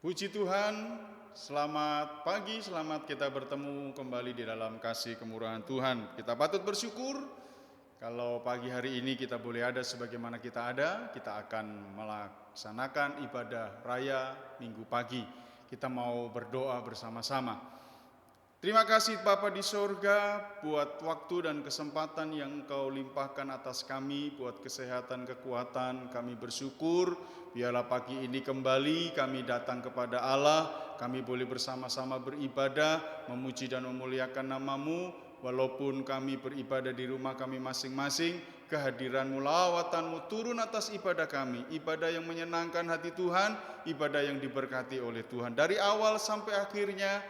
Puji Tuhan, selamat pagi, selamat kita bertemu kembali di dalam kasih kemurahan Tuhan. Kita patut bersyukur kalau pagi hari ini kita boleh ada sebagaimana kita ada. Kita akan melaksanakan ibadah raya minggu pagi. Kita mau berdoa bersama-sama. Terima kasih Bapa di sorga buat waktu dan kesempatan yang Engkau limpahkan atas kami, buat kesehatan, kekuatan. Kami bersyukur, biarlah pagi ini kembali kami datang kepada Allah, kami boleh bersama-sama beribadah, memuji dan memuliakan nama-Mu, walaupun kami beribadah di rumah kami masing-masing, kehadiran-Mu, lawatan-Mu turun atas ibadah kami, ibadah yang menyenangkan hati Tuhan, ibadah yang diberkati oleh Tuhan. Dari awal sampai akhirnya,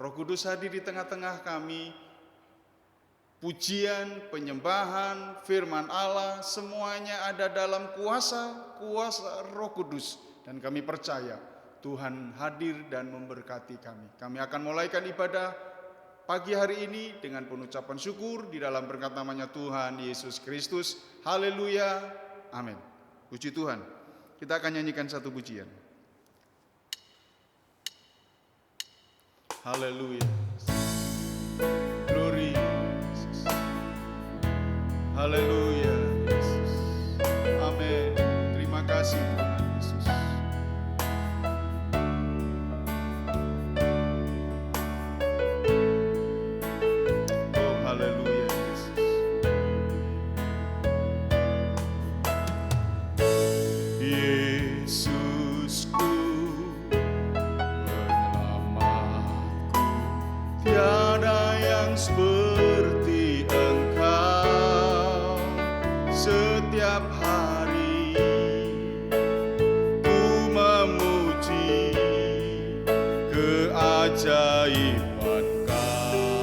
Roh Kudus hadir di tengah-tengah kami, pujian, penyembahan, firman Allah, semuanya ada dalam kuasa Roh Kudus. Dan kami percaya Tuhan hadir dan memberkati kami. Kami akan mulaikan ibadah pagi hari ini dengan pengucapan syukur di dalam berkat namanya Tuhan Yesus Kristus. Haleluya, amin. Puji Tuhan. Kita akan nyanyikan satu pujian. Haleluya. Glory Yesus. Haleluya Yesus. Amin. Terima kasih Tuhan Yesus. Oh haleluya Yesus. Yesusku tiada yang seperti Engkau, setiap hari ku memuji keajaiban kasih-Mu.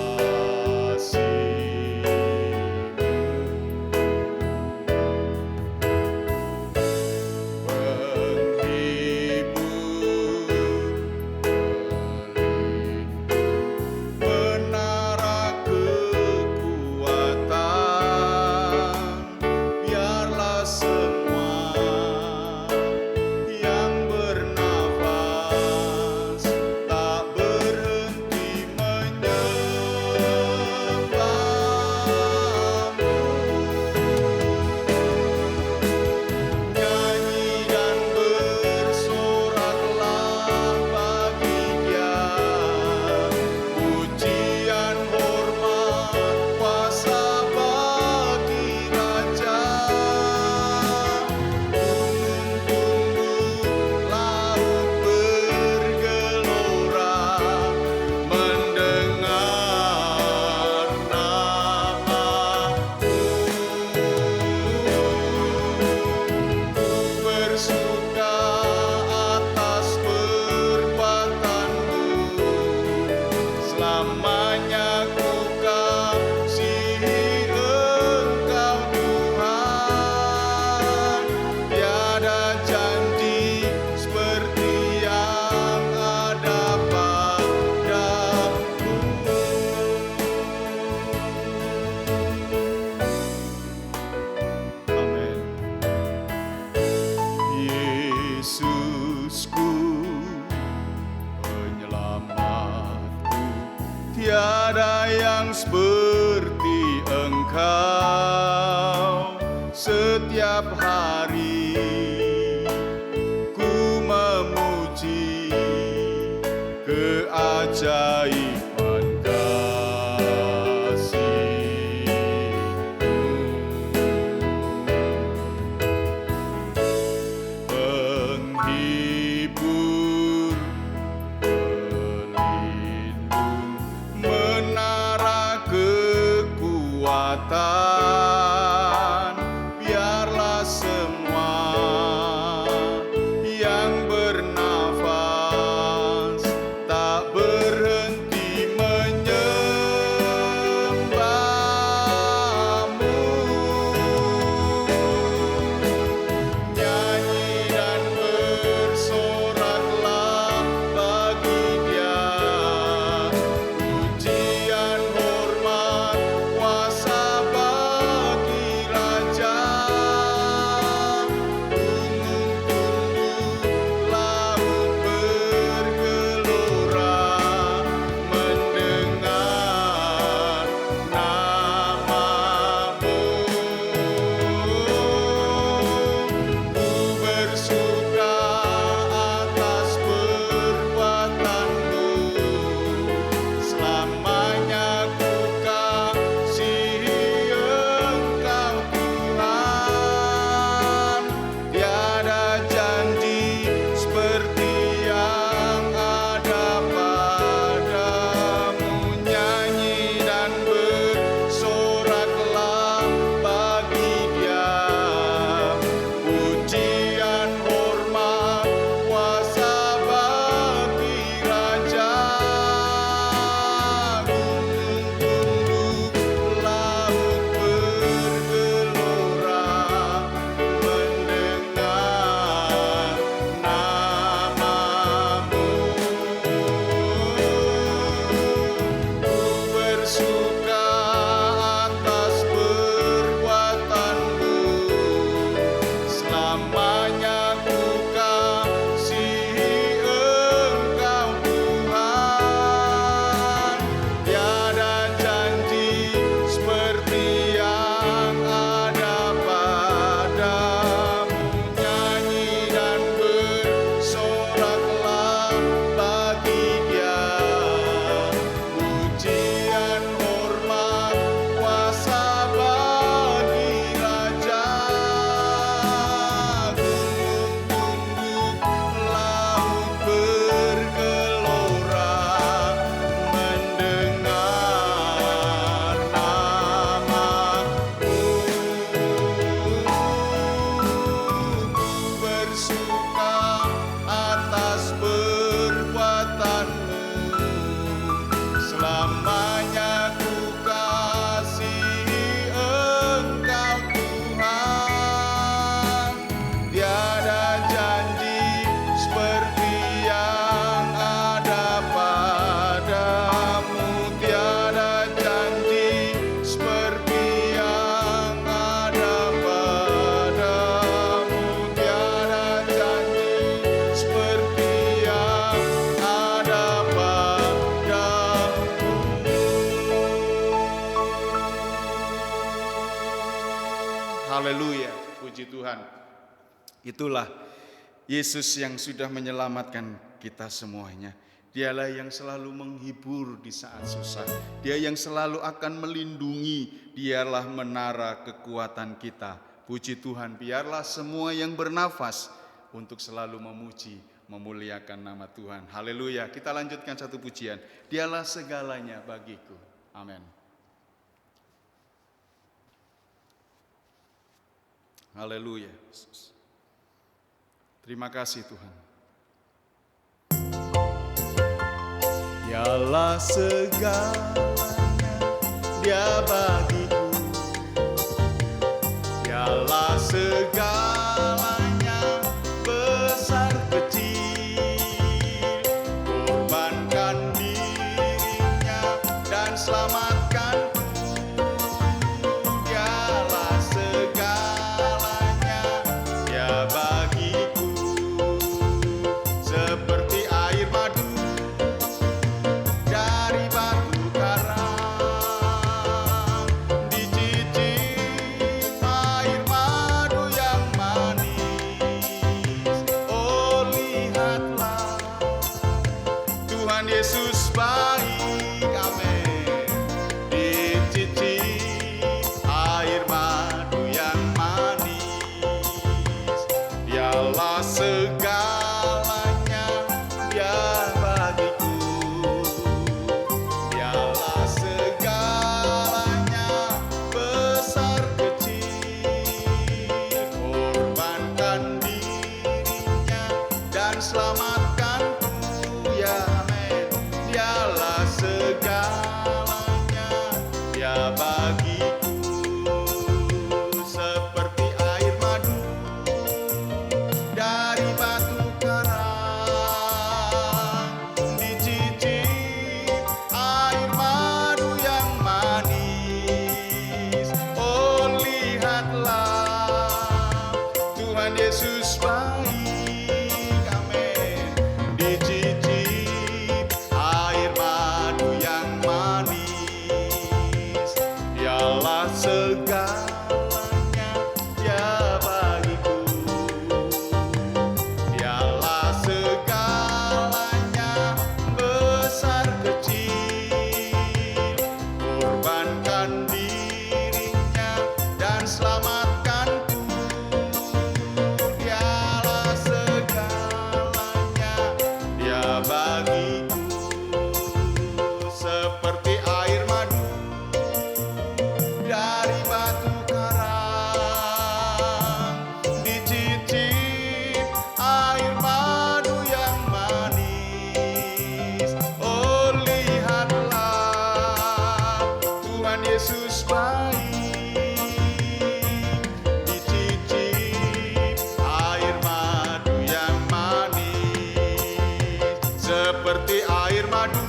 Tiada yang seperti Engkau, setiap hari ku memuji keajaiban kasih-Mu. Penghibur, menara kekuatan, biarlah semua Tuhan. Itulah Yesus yang sudah menyelamatkan kita semuanya. Dialah yang selalu menghibur di saat susah. Dia yang selalu akan melindungi. Dialah menara kekuatan kita. Puji Tuhan, biarlah semua yang bernafas untuk selalu memuji, memuliakan nama Tuhan. Haleluya. Kita lanjutkan satu pujian. Dialah segalanya bagiku. Amin. Haleluya. Terima kasih Tuhan. Dialah segalanya, Dia bagiku. Dialah segalanya, besar kecil. Korbankan dirinya dan selamatkanku. Dialah segalanya, Dia bagiku. Seperti air madu dari batu karang, dicicip air madu yang manis. Oh lihatlah, Tuhan Yesus baik, amin. Dicicip air madu yang manis. Dialah segalanya, Dia bagiku. Dialah segalanya, besar kecil. Korbankan dirinya dan selamatkanku, ya amin. Dialah segalanya, Dia bagiku. Seperti air madu dari batu karang, dicicip air madu yang manis. Oh lihatlah, Tuhan Yesus baik, amin. Dicicip air madu yang manis. Dialah segalanya, Dia bagiku. Dialah segalanya, besar kecil. Korbankan dirinya dan selamatkanku. Dialah segalanya, Dia bagiku. Seperti air madu dari batu karang, dicicip air madu yang manis. Oh lihatlah, Tuhan Yesus baik. Dicicip air madu yang manis. Seperti air madu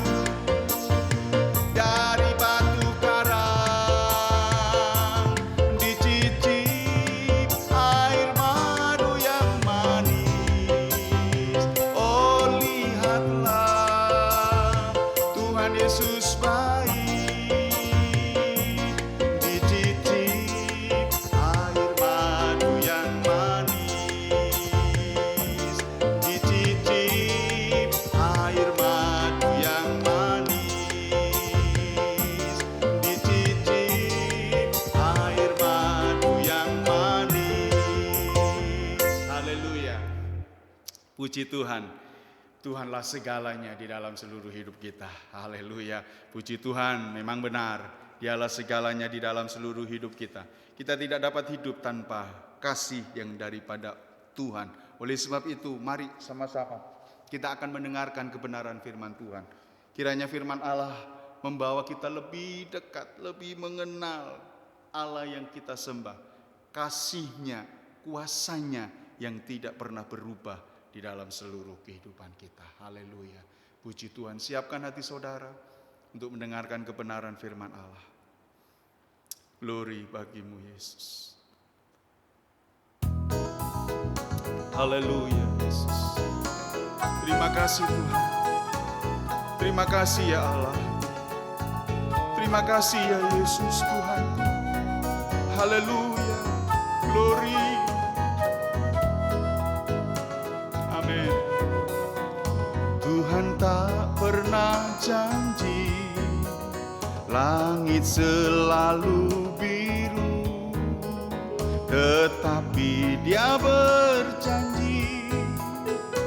dari batu karang, dicicip air madu yang manis. Oh lihatlah, Tuhan Yesus baik. Dicicip air madu yang manis. Dicicip air madu yang manis. Dicicip air madu yang manis. Haleluya. Puji Tuhan. Tuhanlah segalanya di dalam seluruh hidup kita. Haleluya. Puji Tuhan, memang benar. Dialah segalanya di dalam seluruh hidup kita. Kita tidak dapat hidup tanpa kasih yang daripada Tuhan. Oleh sebab itu, mari sama-sama kita akan mendengarkan kebenaran firman Tuhan. Kiranya firman Allah membawa kita lebih dekat, lebih mengenal Allah yang kita sembah. Kasih-Nya, kuasa-Nya yang tidak pernah berubah di dalam seluruh kehidupan kita. Haleluya. Puji Tuhan. Siapkan hati saudara untuk mendengarkan kebenaran firman Allah. Glory bagimu Yesus. Haleluya Yesus. Terima kasih Tuhan. Terima kasih ya Allah. Terima kasih ya Yesus Tuhan. Haleluya. Glory. Tuhan tak pernah janji langit selalu biru, tetapi Dia berjanji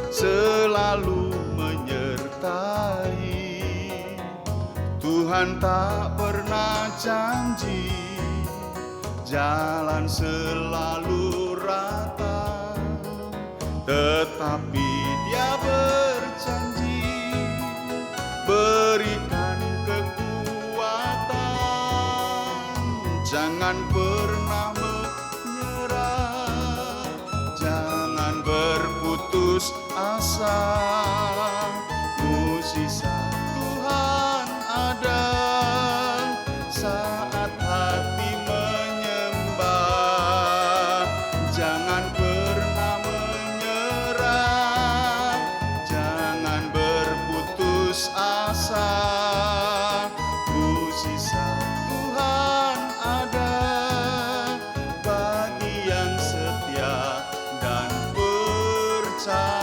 selalu menyertai. Tuhan tak pernah janji jalan selalu rata, tetapi Dia berjanji berikan kekuatan. Jangan pernah menyerah, jangan berputus asa. Mukjizat Tuhan ada saat hati menyembah. Jangan pernah menyerah, jangan berputus asa. Mukjizat Tuhan ada bagi yang setia dan percaya.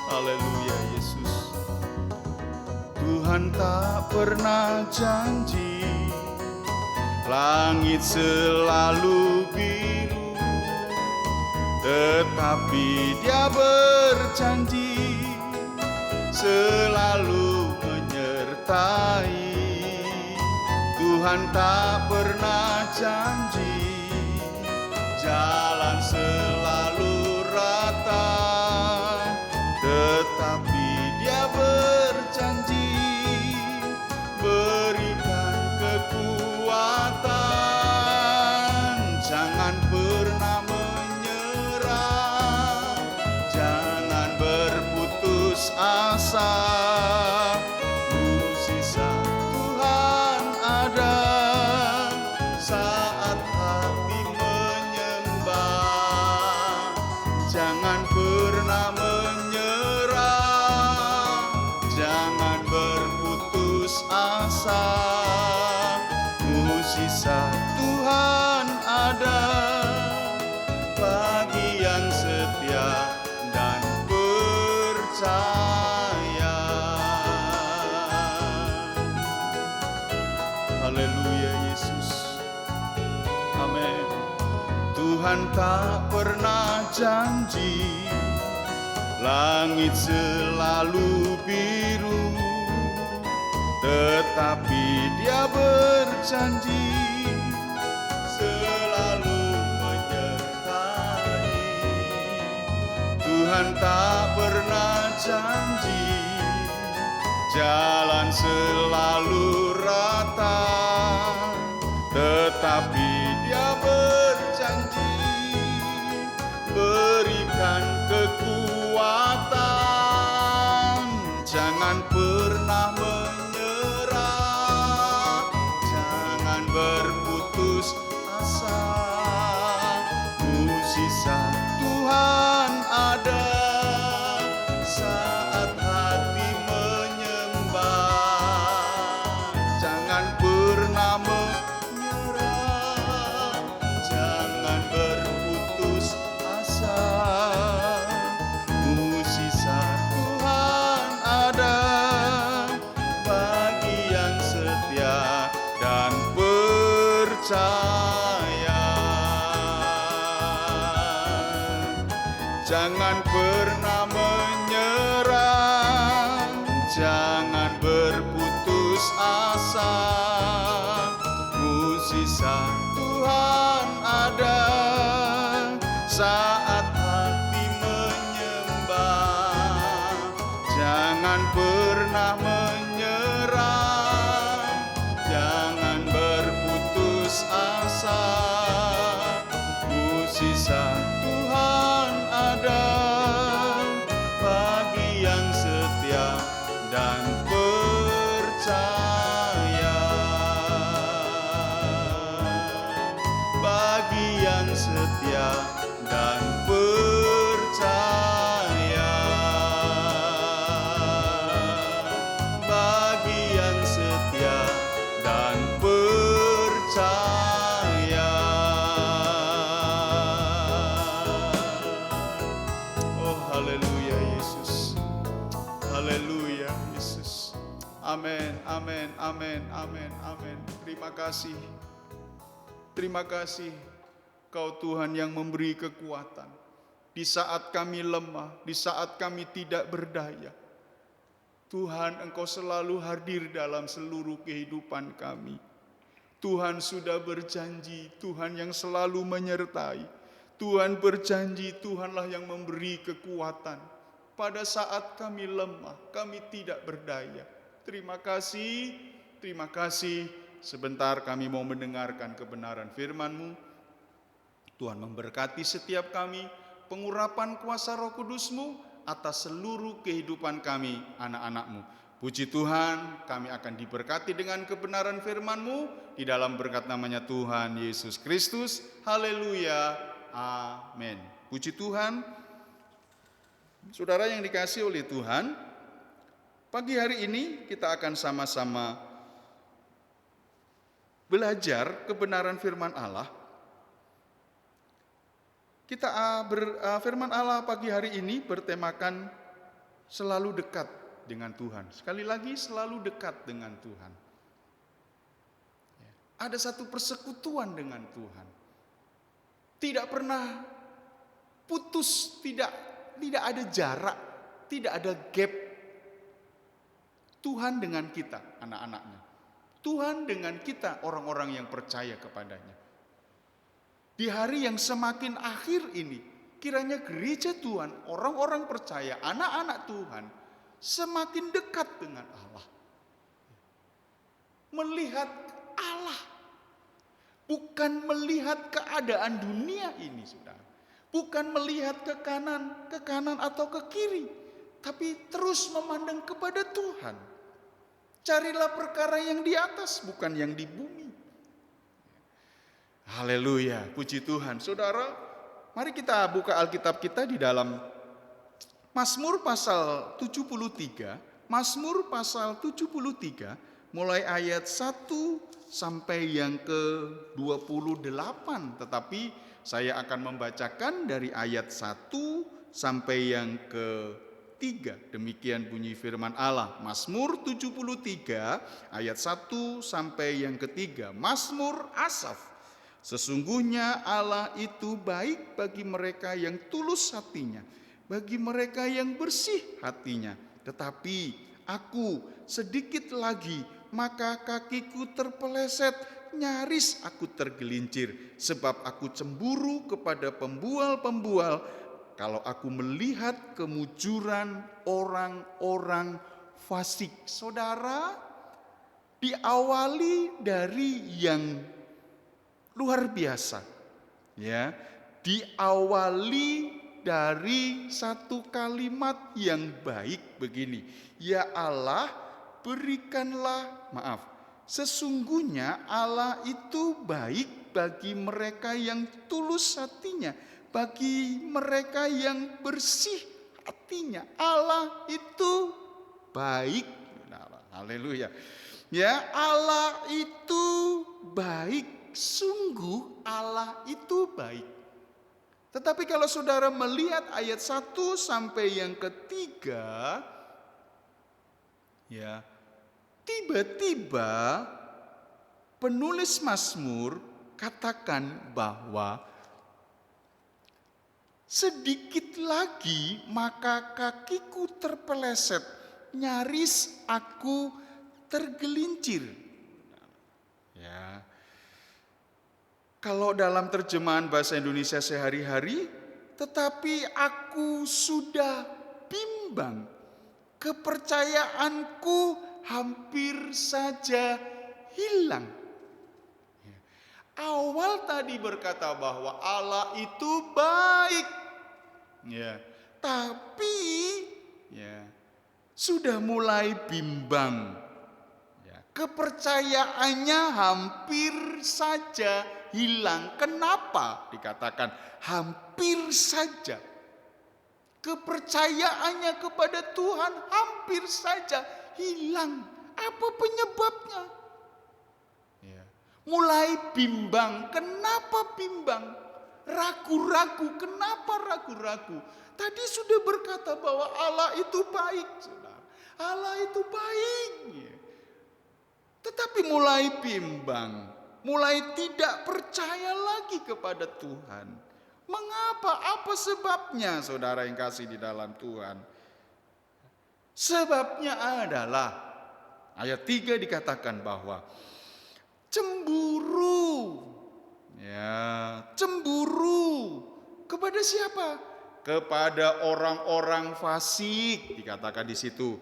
Haleluya Yesus. Tuhan tak pernah janji langit selalu biru, tetapi Dia berjanji selalu menyertai. Tuhan tak pernah janji jalan selalu rata, tetapi Dia berjanji berikan kekuatan. Jangan pernah menyerah, jangan berputus asa. Mukjizat Tuhan ada saat hati menyembah. Jangan pernah menyerah, jangan berputus asa. Mukjizat Tuhan ada bagi yang setia dan percaya. Haleluya Yesus. Amin. Tuhan tak pernah janji langit selalu biru, tetapi Dia berjanji selalu menyertai. Tuhan tak pernah janji jalan selalu rata, tetapi Dia berjanji berikan kekuatan. Jangan pernah menyerah, jangan berputus asa. Mukjizat Tuhan ada saat hati menyembah. Jangan pernah menyerah, jangan berputus asa. Mukjizat Tuhan ada bagi yang setia dan percaya. Jangan pernah menyerah, jangan berputus asa. Mukjizat Tuhan ada saat hati menyembah. Jangan pernah menyerah, jangan berputus asa. Mukjizat Tuhan ada bagi yang setia dan percaya. Bagi yang setia dan percaya. Bagi yang setia dan percaya. Amin, amin, amin, amin, amin. Terima kasih. Terima kasih Kau Tuhan yang memberi kekuatan. Di saat kami lemah, di saat kami tidak berdaya. Tuhan, Engkau selalu hadir dalam seluruh kehidupan kami. Tuhan sudah berjanji, Tuhan yang selalu menyertai. Tuhan berjanji, Tuhanlah yang memberi kekuatan. Pada saat kami lemah, kami tidak berdaya. Terima kasih, terima kasih. Sebentar kami mau mendengarkan kebenaran firman-Mu. Tuhan memberkati setiap kami, pengurapan kuasa Roh Kudus-Mu atas seluruh kehidupan kami, anak-anak-Mu. Puji Tuhan, kami akan diberkati dengan kebenaran firman-Mu di dalam berkat namanya Tuhan Yesus Kristus. Haleluya, amin. Puji Tuhan. Saudara yang dikasihi oleh Tuhan, pagi hari ini kita akan sama-sama belajar kebenaran firman Allah. Firman Allah pagi hari ini bertemakan selalu dekat dengan Tuhan. Sekali lagi, selalu dekat dengan Tuhan. Ada satu persekutuan dengan Tuhan. Tidak pernah putus, tidak ada jarak, tidak ada gap. Tuhan dengan kita, anak-anaknya. Tuhan dengan kita, orang-orang yang percaya kepadanya. Di hari yang semakin akhir ini, kiranya gereja Tuhan, orang-orang percaya, anak-anak Tuhan, semakin dekat dengan Allah. Melihat Allah. Bukan melihat keadaan dunia ini, saudara. Bukan melihat ke kanan atau ke kiri. Tapi terus memandang kepada Tuhan. Carilah perkara yang di atas, bukan yang di bumi. Haleluya, puji Tuhan. Saudara, mari kita buka Alkitab kita di dalam Mazmur pasal 73. Mazmur pasal 73, mulai ayat 1 sampai yang ke-28. Tetapi saya akan membacakan dari ayat 1 sampai yang ke-3. Demikian bunyi firman Allah. Mazmur 73 ayat 1 sampai yang ke-3. Mazmur Asaf. Sesungguhnya Allah itu baik bagi mereka yang tulus hatinya, bagi mereka yang bersih hatinya. Tetapi aku sedikit lagi, maka kakiku terpeleset, nyaris aku tergelincir. Sebab aku cemburu kepada pembual-pembual, kalau aku melihat kemujuran orang-orang fasik. Saudara, diawali dari yang luar biasa, ya. Diawali dari satu kalimat yang baik begini. Ya Allah, sesungguhnya Allah itu baik bagi mereka yang tulus hatinya, bagi mereka yang bersih hatinya. Allah itu baik. Haleluya. Ya, Allah itu baik. Sungguh Allah itu baik. Tetapi kalau saudara melihat ayat 1 sampai yang ke-3, ya, tiba-tiba penulis Mazmur katakan bahwa sedikit lagi maka kakiku terpeleset, nyaris aku tergelincir. Ya. Kalau dalam terjemahan bahasa Indonesia sehari-hari, tetapi aku sudah bimbang, kepercayaanku hampir saja hilang. Awal tadi berkata bahwa Allah itu baik, ya, tapi ya, sudah mulai bimbang, ya, kepercayaannya hampir saja hilang. Kenapa dikatakan hampir saja? Kepercayaannya kepada Tuhan hampir saja hilang. Apa penyebabnya? Ya. Mulai bimbang. Kenapa bimbang? Ragu-ragu. Kenapa ragu-ragu? Tadi sudah berkata bahwa Allah itu baik, saudara. Allah itu baik. Ya. tetapi mulai bimbang, mulai tidak percaya lagi kepada Tuhan. Mengapa? Apa sebabnya, saudara yang kasih di dalam Tuhan? Sebabnya adalah ayat 3 dikatakan bahwa cemburu. Ya, cemburu kepada siapa? Kepada orang-orang fasik, dikatakan di situ.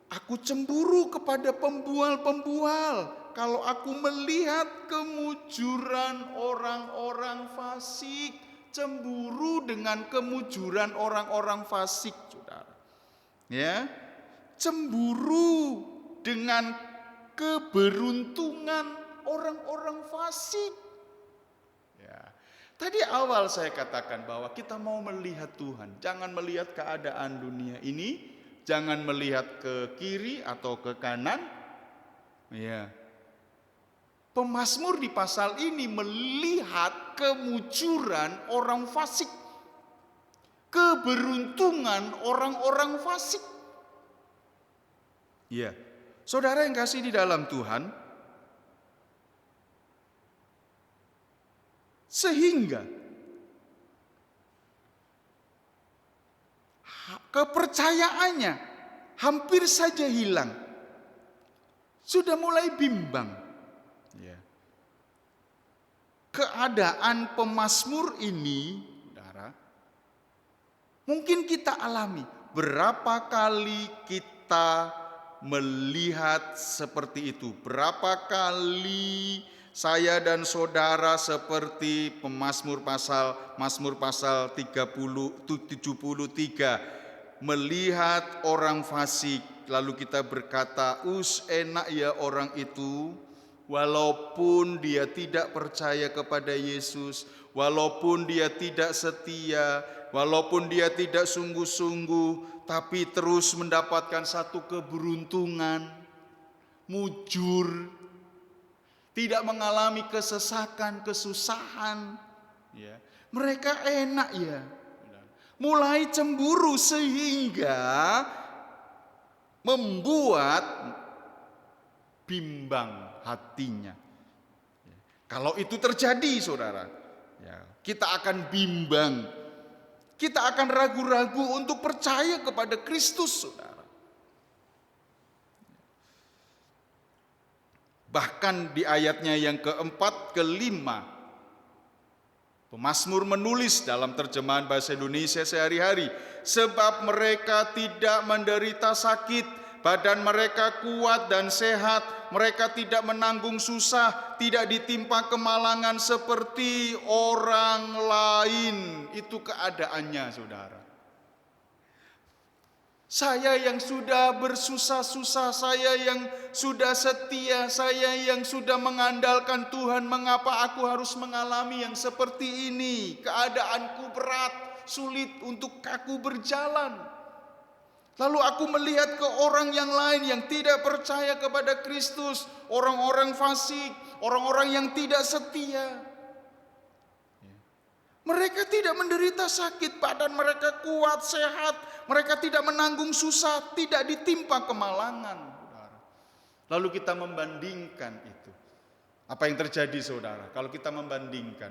Aku cemburu kepada pembual-pembual kalau aku melihat kemujuran orang-orang fasik. Cemburu dengan kemujuran orang-orang fasik, saudara. Ya, cemburu dengan keberuntungan orang-orang fasik. Ya. Tadi awal saya katakan bahwa kita mau melihat Tuhan, jangan melihat keadaan dunia ini, jangan melihat ke kiri atau ke kanan. Ya. Pemazmur di pasal ini melihat kemujuran orang fasik, keberuntungan orang-orang fasik. Ya, saudara yang kasih di dalam Tuhan, sehingga kepercayaannya hampir saja hilang, sudah mulai bimbang. Ya. Keadaan pemazmur ini, saudara, mungkin kita alami. Berapa kali kita melihat seperti itu? Berapa kali saya dan saudara seperti Mazmur pasal 73 melihat orang fasik, lalu kita berkata, enak ya orang itu, walaupun dia tidak percaya kepada Yesus, walaupun dia tidak setia, walaupun dia tidak sungguh-sungguh, tapi terus mendapatkan satu keberuntungan, mujur, tidak mengalami kesesakan, kesusahan. Ya. Mereka enak ya. Mulai cemburu sehingga membuat bimbang hatinya. Ya. Kalau itu terjadi, saudara, ya, kita akan bimbang. Kita akan ragu-ragu untuk percaya kepada Kristus, saudara. Bahkan di ayatnya yang keempat, kelima, pemazmur menulis dalam terjemahan bahasa Indonesia sehari-hari, sebab mereka tidak menderita sakit, badan mereka kuat dan sehat, mereka tidak menanggung susah, tidak ditimpa kemalangan seperti orang lain. Itu keadaannya, saudara. Saya yang sudah bersusah-susah, saya yang sudah setia, saya yang sudah mengandalkan Tuhan, mengapa aku harus mengalami yang seperti ini? Keadaanku berat, sulit untuk aku berjalan. Lalu aku melihat ke orang yang lain yang tidak percaya kepada Kristus, orang-orang fasik, orang-orang yang tidak setia. Mereka tidak menderita sakit, badan mereka kuat, sehat, mereka tidak menanggung susah, tidak ditimpa kemalangan. Lalu kita membandingkan itu. Apa yang terjadi, saudara? Kalau kita membandingkan,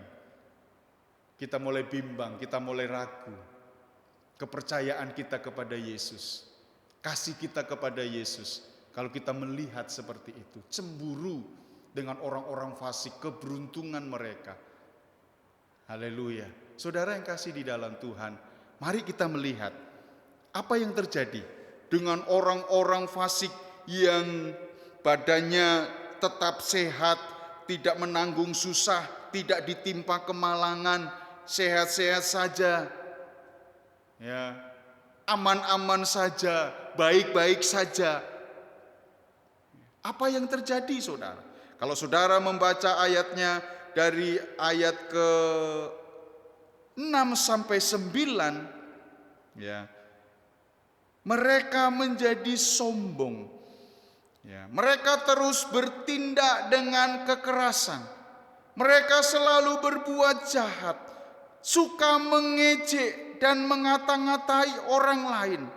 kita mulai bimbang, kita mulai ragu. Kepercayaan kita kepada Yesus, kasih kita kepada Yesus. Kalau kita melihat seperti itu, cemburu dengan orang-orang fasik, keberuntungan mereka. Haleluya. Saudara yang kasih di dalam Tuhan, mari kita melihat apa yang terjadi dengan orang-orang fasik yang badannya tetap sehat, tidak menanggung susah, tidak ditimpa kemalangan, sehat-sehat saja. Ya, aman-aman saja, baik-baik saja. Apa yang terjadi, saudara? Kalau saudara membaca ayatnya dari ayat ke-6 sampai 9, ya, mereka menjadi sombong. Ya, mereka terus bertindak dengan kekerasan. Mereka selalu berbuat jahat, suka mengejek dan mengata-ngatai orang lain.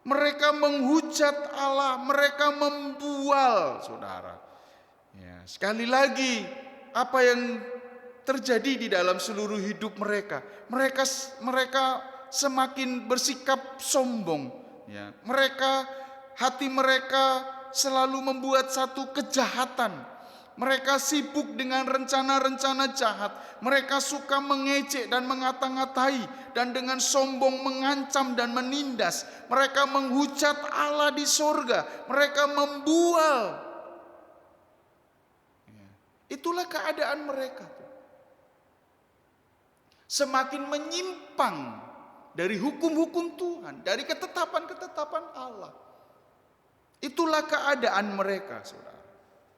Mereka menghujat Allah, mereka membual, saudara. sekali lagi, apa yang terjadi di dalam seluruh hidup mereka? Mereka semakin bersikap sombong. Ya, hati mereka selalu membuat satu kejahatan. Mereka sibuk dengan rencana-rencana jahat. Mereka suka mengejek dan mengata-ngatai, dan dengan sombong mengancam dan menindas. Mereka menghujat Allah di sorga. Mereka membual. Itulah keadaan mereka. Semakin menyimpang dari hukum-hukum Tuhan, dari ketetapan-ketetapan Allah. Itulah keadaan mereka, saudara.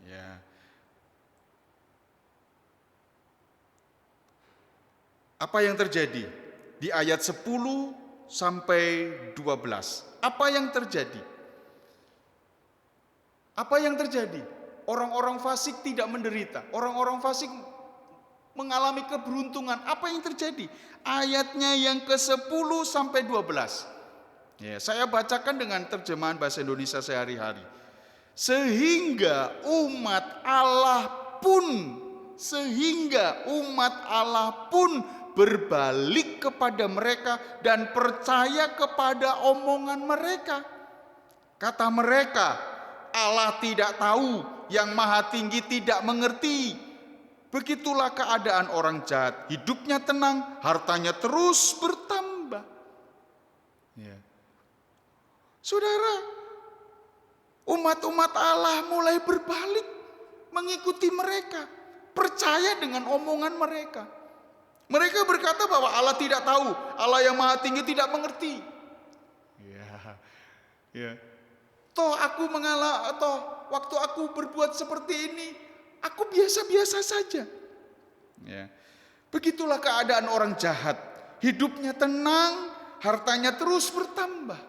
Ya. Apa yang terjadi di ayat 10 sampai 12? Apa yang terjadi? Apa yang terjadi? Orang-orang fasik tidak menderita. Orang-orang fasik mengalami keberuntungan. Apa yang terjadi? Ayatnya yang ke-10 sampai 12. Ya, saya bacakan dengan terjemahan bahasa Indonesia sehari-hari. Sehingga umat Allah pun berbalik kepada mereka dan percaya kepada omongan mereka. Kata mereka, Allah tidak tahu, yang Maha Tinggi tidak mengerti. Begitulah keadaan orang jahat. Hidupnya tenang, hartanya terus bertambah. Ya. Saudara, umat-umat Allah mulai berbalik mengikuti mereka, percaya dengan omongan mereka. Mereka berkata bahwa Allah tidak tahu, Allah yang Maha Tinggi tidak mengerti. Ya. Waktu aku berbuat seperti ini, aku biasa-biasa saja. Ya. Begitulah keadaan orang jahat. Hidupnya tenang, hartanya terus bertambah.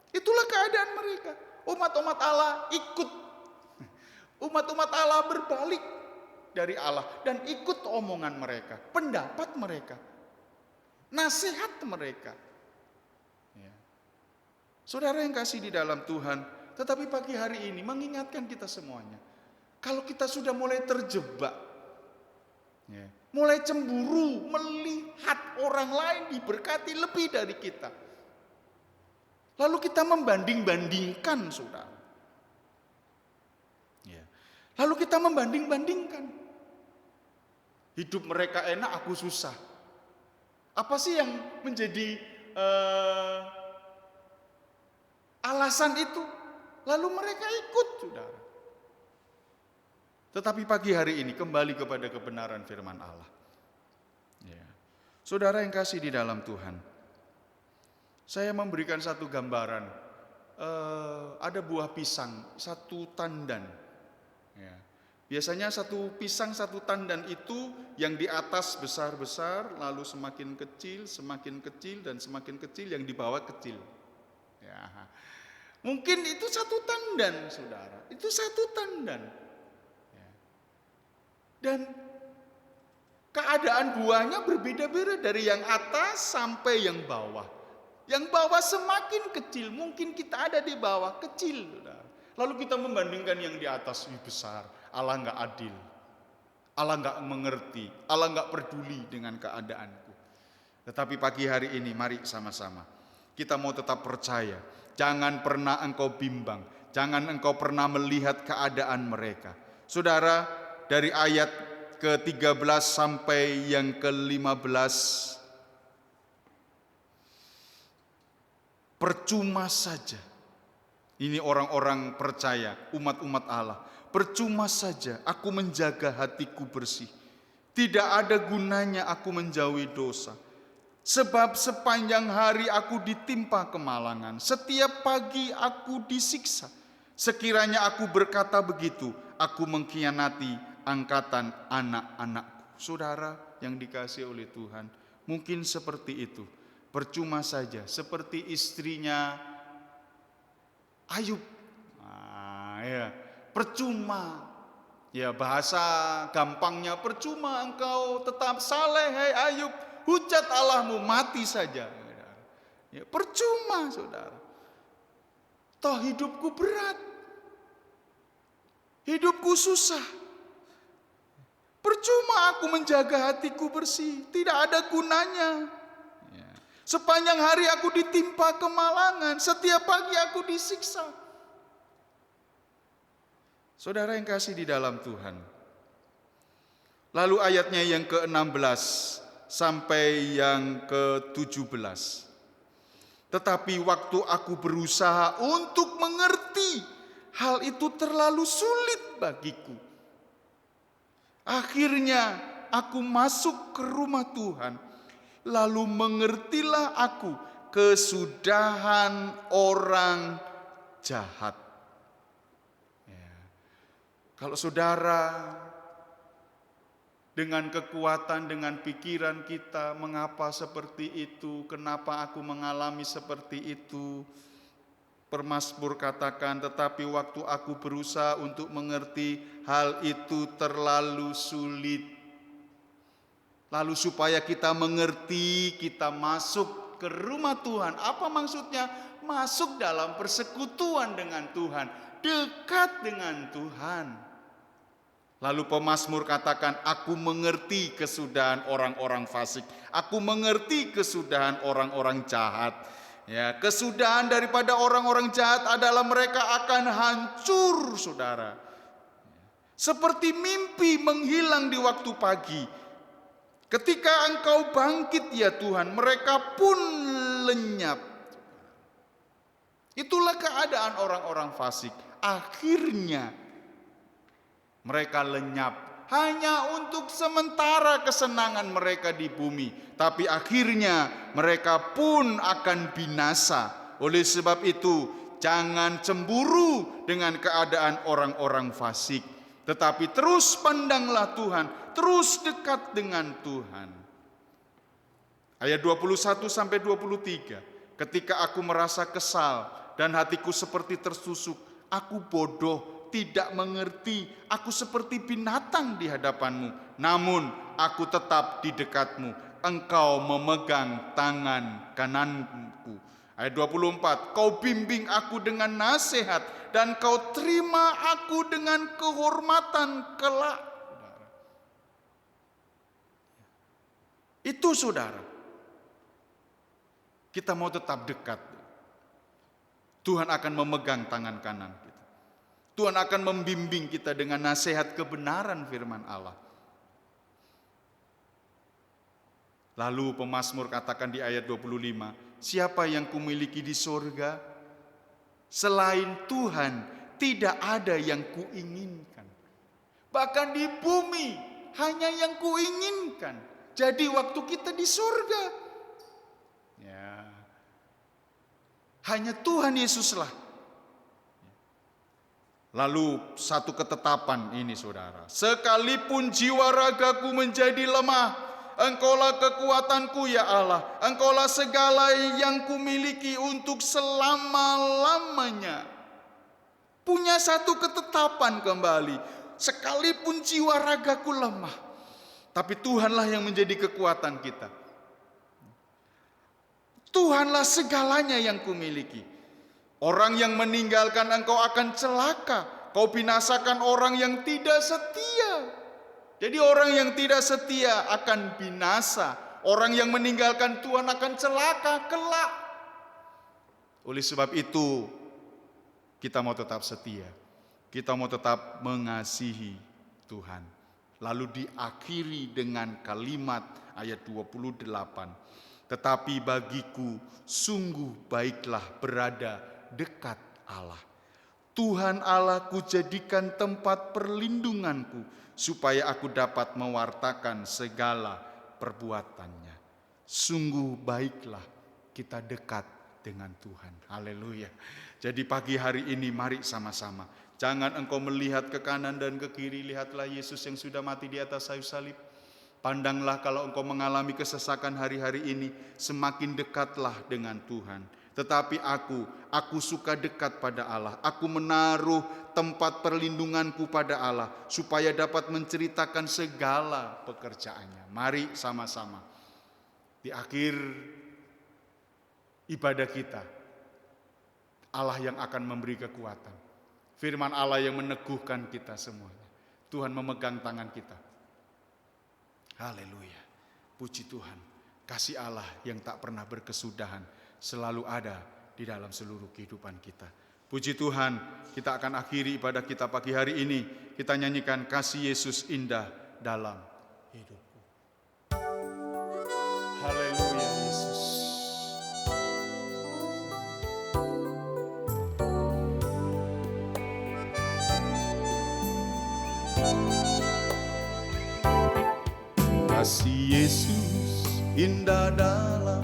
Itulah keadaan mereka. Umat-umat Allah ikut. Umat-umat Allah berbalik dari Allah dan ikut omongan mereka, pendapat mereka, nasihat mereka. Ya. Saudara yang kasih di dalam Tuhan, tetapi pagi hari ini mengingatkan kita semuanya, kalau kita sudah mulai terjebak, ya, mulai cemburu melihat orang lain diberkati lebih dari kita, lalu kita membanding-bandingkan, saudara. Ya. Lalu kita membanding-bandingkan. Hidup mereka enak, aku susah. Apa sih yang menjadi alasan itu? Lalu mereka ikut, saudara. Tetapi pagi hari ini kembali kepada kebenaran firman Allah. Ya. Saudara yang kasih di dalam Tuhan, saya memberikan satu gambaran. Ada buah pisang, satu tandan. Ya. Biasanya satu pisang, satu tandan itu yang di atas besar-besar, lalu semakin kecil, dan semakin kecil, yang di bawah kecil. Ya. Mungkin itu satu tandan, saudara. Itu satu tandan. Ya. Dan keadaan buahnya berbeda-beda dari yang atas sampai yang bawah. Yang bawah semakin kecil, mungkin kita ada di bawah kecil, saudara. Lalu kita membandingkan yang di atas lebih besar. Allah enggak adil, Allah enggak mengerti, Allah enggak peduli dengan keadaanku. Tetapi pagi hari ini mari sama-sama kita mau tetap percaya. Jangan pernah engkau bimbang, jangan engkau pernah melihat keadaan mereka. Saudara, dari ayat ke-13 sampai yang ke-15, percuma saja. Ini orang-orang percaya, umat-umat Allah. Percuma saja aku menjaga hatiku bersih. Tidak ada gunanya aku menjauhi dosa. Sebab sepanjang hari aku ditimpa kemalangan. Setiap pagi aku disiksa. Sekiranya aku berkata begitu, aku mengkhianati angkatan anak-anakku. Saudara yang dikasihi oleh Tuhan, mungkin seperti itu. Percuma saja, seperti istrinya Ayub. Ya. Percuma, ya bahasa gampangnya percuma engkau tetap saleh hai Ayub, hujat Allahmu mati saja. Ya, percuma, saudara. Toh hidupku berat, hidupku susah, Percuma aku menjaga hatiku bersih, tidak ada gunanya. Ya. Sepanjang hari aku ditimpa kemalangan, setiap pagi aku disiksa. Saudara yang kasih di dalam Tuhan. Lalu ayatnya yang ke-16 sampai yang ke-17. Tetapi waktu aku berusaha untuk mengerti, hal itu terlalu sulit bagiku. Akhirnya aku masuk ke rumah Tuhan, lalu mengertilah aku kesudahan orang jahat. Ya. Kalau saudara dengan kekuatan, dengan pikiran kita, mengapa seperti itu, kenapa aku mengalami seperti itu. Pemazmur katakan, tetapi waktu aku berusaha untuk mengerti, hal itu terlalu sulit. Lalu supaya kita mengerti, kita masuk ke rumah Tuhan. Apa maksudnya? Masuk dalam persekutuan dengan Tuhan, dekat dengan Tuhan. Lalu pemazmur katakan, aku mengerti kesudahan orang-orang fasik. Aku mengerti kesudahan orang-orang jahat. Ya, kesudahan daripada orang-orang jahat adalah mereka akan hancur, saudara. Seperti mimpi menghilang di waktu pagi. Ketika engkau bangkit ya Tuhan, mereka pun lenyap. Itulah keadaan orang-orang fasik. Akhirnya mereka lenyap hanya untuk sementara kesenangan mereka di bumi. Tapi akhirnya mereka pun akan binasa. Oleh sebab itu, jangan cemburu dengan keadaan orang-orang fasik. Tetapi terus pandanglah Tuhan, terus dekat dengan Tuhan. Ayat 21 sampai 23. Ketika aku merasa kesal dan hatiku seperti tersusuk, aku bodoh, tidak mengerti, aku seperti binatang di hadapanmu. Namun aku tetap di dekatmu, engkau memegang tangan kananku. Ayat 24, kau bimbing aku dengan nasihat dan kau terima aku dengan kehormatan kelak. Itu saudara, kita mau tetap dekat. Tuhan akan memegang tangan kanan kita. Tuhan akan membimbing kita dengan nasihat kebenaran firman Allah. Lalu pemazmur katakan di ayat 25, siapa yang kumiliki di sorga? Selain Tuhan tidak ada yang kuinginkan. Bahkan di bumi hanya yang kuinginkan. Jadi waktu kita di sorga, ya, hanya Tuhan Yesuslah. Lalu satu ketetapan ini saudara, sekalipun jiwa ragaku menjadi lemah, engkaulah kekuatanku ya Allah, engkaulah segala yang kumiliki untuk selama-lamanya. Punya satu ketetapan kembali, sekalipun jiwa ragaku lemah, tapi Tuhanlah yang menjadi kekuatan kita. Tuhanlah segalanya yang kumiliki. Orang yang meninggalkan engkau akan celaka. Kau binasakan orang yang tidak setia. Jadi orang yang tidak setia akan binasa. Orang yang meninggalkan Tuhan akan celaka kelak. Oleh sebab itu, kita mau tetap setia. Kita mau tetap mengasihi Tuhan. Lalu diakhiri dengan kalimat ayat 28. Tetapi bagiku sungguh baiklah berada dekat Allah. Tuhan Allahku jadikan tempat perlindunganku, supaya aku dapat mewartakan segala perbuatannya. Sungguh baiklah kita dekat dengan Tuhan. Haleluya. Jadi pagi hari ini mari sama-sama. Jangan engkau melihat ke kanan dan ke kiri, lihatlah Yesus yang sudah mati di atas kayu salib. Pandanglah kalau engkau mengalami kesesakan hari-hari ini, semakin dekatlah dengan Tuhan. Tetapi aku suka dekat pada Allah. Aku menaruh tempat perlindunganku pada Allah, supaya dapat menceritakan segala pekerjaannya. Mari sama-sama. Di akhir ibadah kita, Allah yang akan memberi kekuatan. Firman Allah yang meneguhkan kita semuanya. Tuhan memegang tangan kita. Haleluya. Puji Tuhan, kasih Allah yang tak pernah berkesudahan selalu ada di dalam seluruh kehidupan kita. Puji Tuhan, kita akan akhiri ibadah kita pagi hari ini. Kita nyanyikan kasih Yesus indah dalam hidupku. Haleluya Yesus. Kasih Yesus indah dalam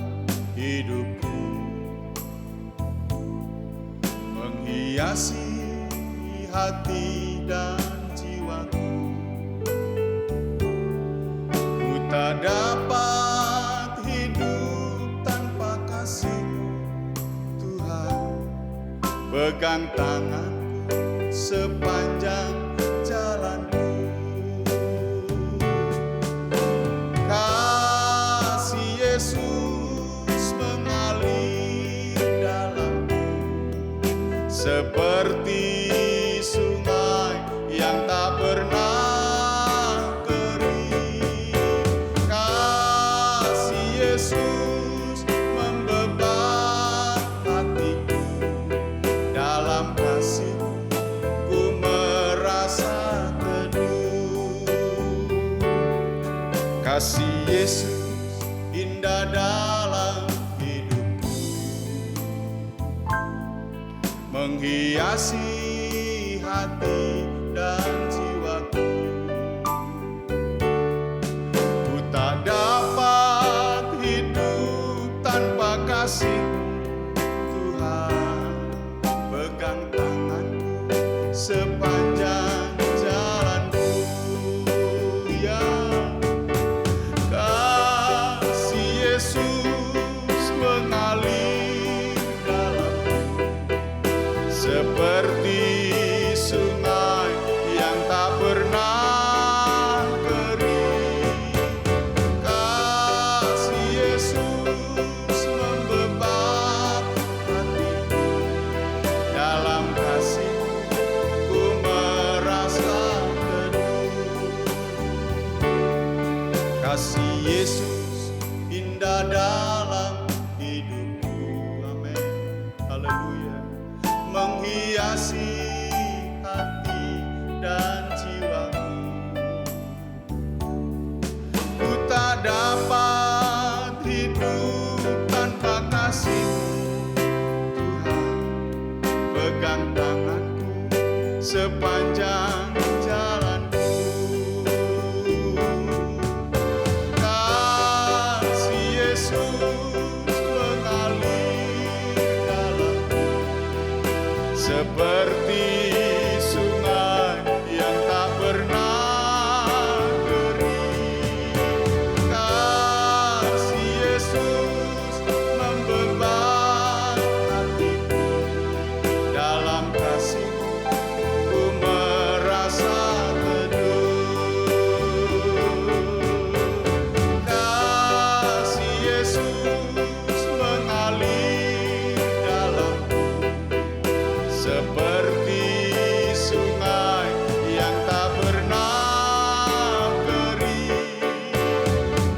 hidupku, menghiasi hati dan jiwaku. Ku tak dapat hidup tanpa kasih-Mu, Tuhan. Pegang tanganku sepanjang jalanku. Kasih Yesus mengalir dalamku, seperti sungai yang tak pernah kering. Kasih Yesus membebat hatiku, dalam kasih-Mu ku merasa teduh. Kasih Yesus indah dalam hidupku, menghiasi hati dan jiwaku. Ku tak dapat hidup tanpa kasih-Mu, Tuhan. Pegang tanganku sepanjang jalanku, ya. Kasih Yesus mengalir dalamku, seperti sungai yang tak pernah kering. Kasih Yesus membebat hatiku, dalam kasih-Mu ku merasa teduh. Kasih Yesus indah dalam hidupku, amin, haleluya. Menghiasi hati dan jiwaku. Ku tak dapat hidup tanpa kasih-Mu, Tuhan. Pegang tanganku sepanjang jalanku. Kasih Yesus mengalir dalamku, seperti sungai yang tak pernah kering. Kasih Yesus membebat hatiku, dalam kasih-Mu ku merasa teduh. Kasih Yesus mengalir dalamku, seperti sungai yang tak pernah kering.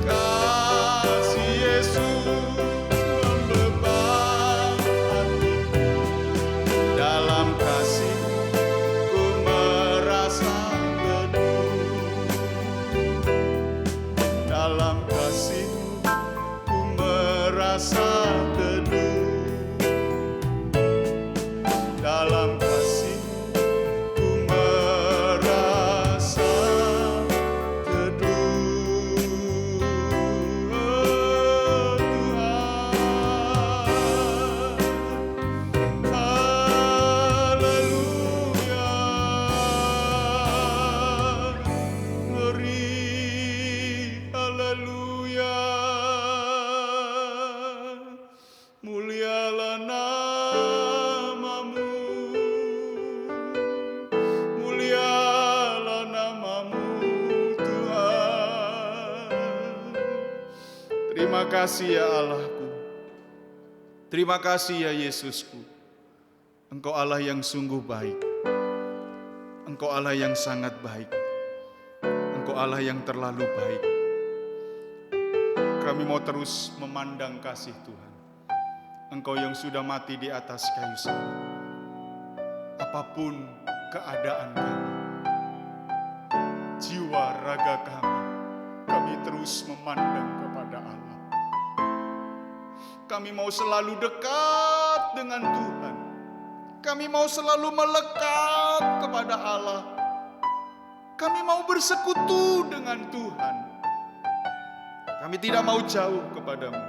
Kasih Yesus membebat hatiku, dalam kasih-Mu ku merasa teduh. Dalam kasih-Mu ku merasa teduh. Dalam kasih-Mu ku merasa teduh. Oh Tuhan, haleluya. Ngeri, haleluya. Mulialah nama-Mu, mulialah nama-Mu, Tuhan. Terima kasih ya Allahku, terima kasih ya Yesusku. Engkau Allah yang sungguh baik, Engkau Allah yang sangat baik, Engkau Allah yang terlalu baik. Kami mau terus memandang kasih Tuhan. Engkau yang sudah mati di atas kayu salib. Apapun keadaan kami, jiwa raga kami terus memandang kepada Allah. Kami mau selalu dekat dengan Tuhan. Kami mau selalu melekat kepada Allah. Kami mau bersekutu dengan Tuhan. Kami tidak mau jauh kepadamu.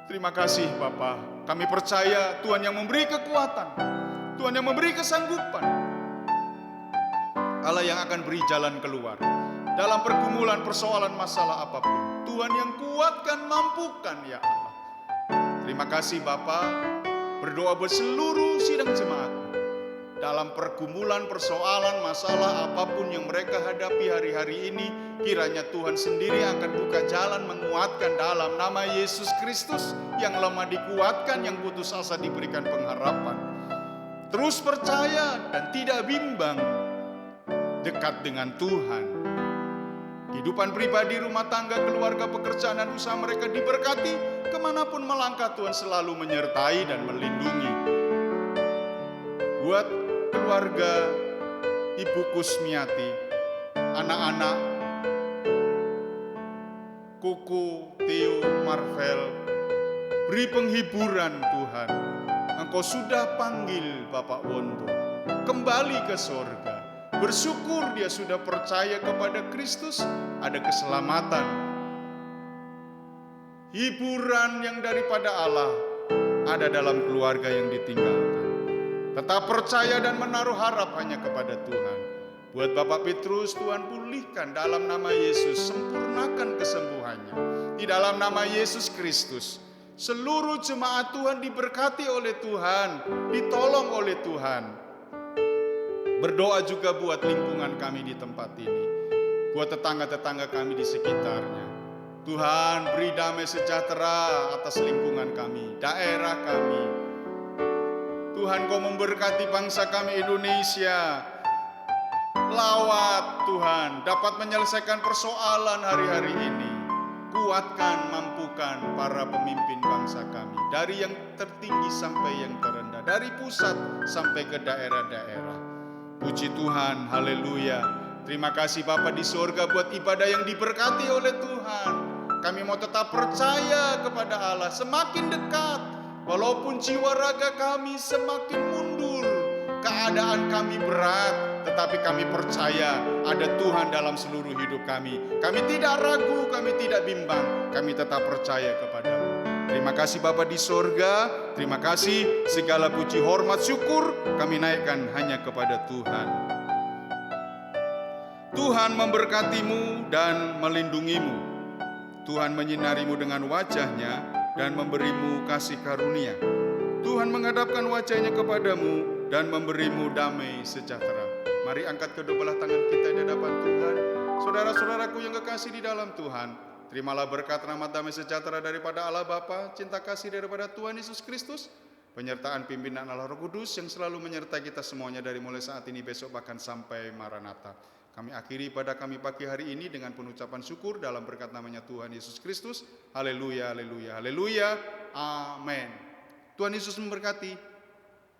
Terima kasih Bapa. Kami percaya Tuhan yang memberi kekuatan, Tuhan yang memberi kesanggupan, Allah yang akan beri jalan keluar dalam pergumulan persoalan masalah apapun. Tuhan yang kuatkan, mampukan ya Allah. Terima kasih Bapa. Berdoa buat seluruh sidang jemaat dalam pergumulan persoalan masalah apapun yang mereka hadapi hari-hari ini. Kiranya Tuhan sendiri akan buka jalan, menguatkan dalam nama Yesus Kristus. Yang lemah dikuatkan, yang putus asa diberikan pengharapan. Terus percaya dan tidak bimbang, dekat dengan Tuhan. Kehidupan pribadi, rumah tangga, keluarga, pekerjaan, dan usaha mereka diberkati. Kemanapun melangkah, Tuhan selalu menyertai dan melindungi. Buat keluarga Ibu Kusmiati, anak-anak Kuku, Tio, Marvel, beri penghiburan Tuhan. Engkau sudah panggil Bapak Wondo kembali ke sorga. Bersyukur dia sudah percaya kepada Kristus, ada keselamatan, hiburan yang daripada Allah ada dalam keluarga yang ditinggalkan. Tetap percaya dan menaruh harap hanya kepada Tuhan. Buat Bapak Petrus, Tuhan pulihkan dalam nama Yesus, sempurnakan kesembuhannya di dalam nama Yesus Kristus. Seluruh jemaat Tuhan diberkati oleh Tuhan, ditolong oleh Tuhan. Berdoa juga buat lingkungan kami di tempat ini, buat tetangga-tetangga kami di sekitarnya. Tuhan beri damai sejahtera atas lingkungan kami, daerah kami. Tuhan Kau memberkati bangsa kami Indonesia. Lawat Tuhan, dapat menyelesaikan persoalan hari-hari ini. Kuatkan, mampukan para pemimpin bangsa kami, dari yang tertinggi sampai yang terendah, dari pusat sampai ke daerah-daerah. Puji Tuhan, haleluya. Terima kasih Bapa di surga buat ibadah yang diberkati oleh Tuhan. Kami mau tetap percaya kepada Allah, semakin dekat. Walaupun jiwa raga kami semakin mundur, keadaan kami berat, tetapi kami percaya ada Tuhan dalam seluruh hidup kami. Kami tidak ragu, kami tidak bimbang, kami tetap percaya kepada-Mu. Terima kasih Bapa di sorga, terima kasih, segala puji, hormat, syukur kami naikkan hanya kepada Tuhan. Tuhan memberkatimu dan melindungimu. Tuhan menyinarimu dengan wajah-Nya dan memberimu kasih karunia. Tuhan menghadapkan wajah-Nya kepadamu dan memberimu damai sejahtera. Mari angkat kedua belah tangan kita di hadapan Tuhan. Saudara-saudaraku yang kekasih di dalam Tuhan, terimalah berkat rahmat damai sejahtera daripada Allah Bapa, cinta kasih daripada Tuhan Yesus Kristus, penyertaan pimpinan Allah Roh Kudus yang selalu menyertai kita semuanya dari mulai saat ini, besok, bahkan sampai Maranatha. Kami akhiri pada kami pagi hari ini dengan pengucapan syukur dalam berkat namanya Tuhan Yesus Kristus. Haleluya, haleluya, haleluya. Amin. Tuhan Yesus memberkati.